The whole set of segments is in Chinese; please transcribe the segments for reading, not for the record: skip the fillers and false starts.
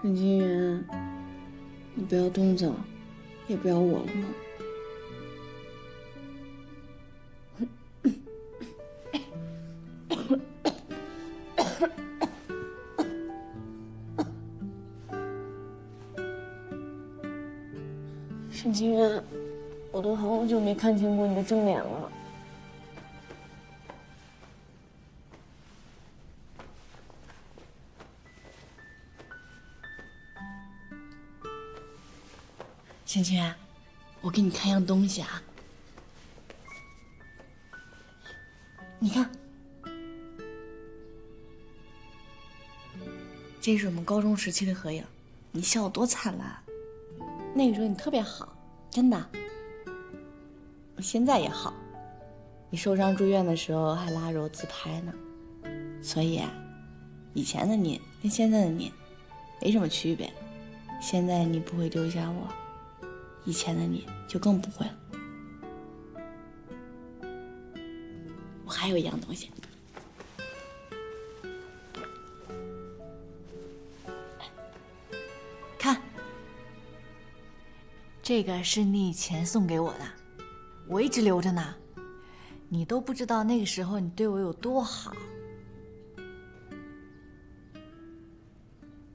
沈清源，你不要动走，也不要我了吗？沈清源，我都好久没看清过你的正脸了。沈清源，我给你看样东西啊，你看，这是我们高中时期的合影，你笑得多灿烂。那个时候你特别好，真的。你现在也好，你受伤住院的时候还拉着我自拍呢。所以啊，以前的你跟现在的你没什么区别。现在你不会丢下我，以前的你就更不会了。我还有一样东西，看，这个是你以前送给我的，我一直留着呢。你都不知道那个时候你对我有多好。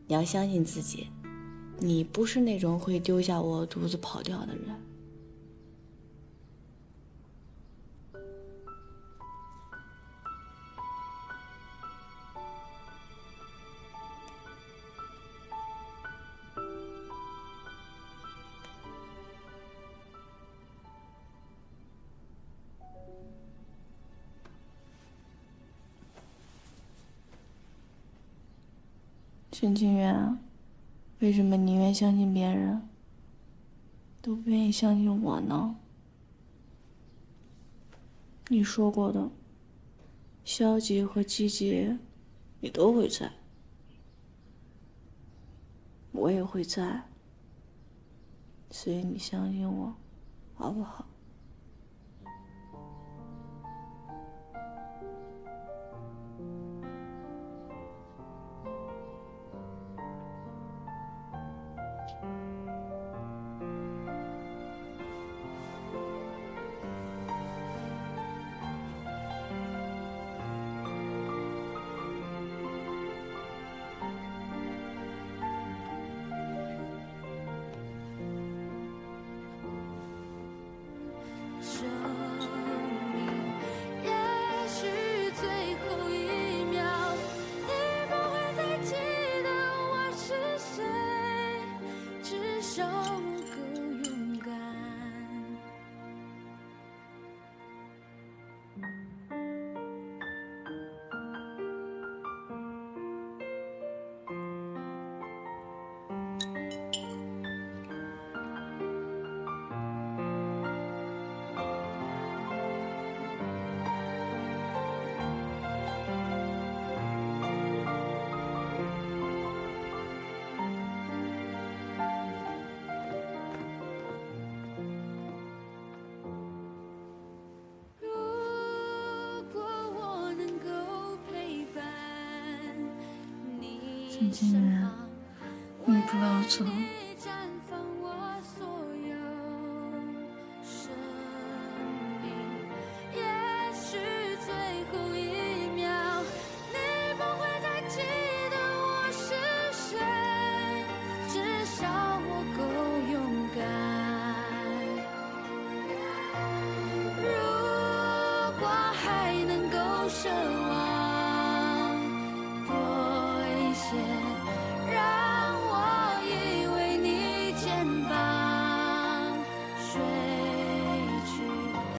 你要相信自己，你不是那种会丢下我独自跑掉的人。沈清源，为什么宁愿相信别人，都不愿意相信我呢？你说过的，消极和积极，你都会在，我也会在，所以你相信我，好不好？沈清源，你不要走。奢望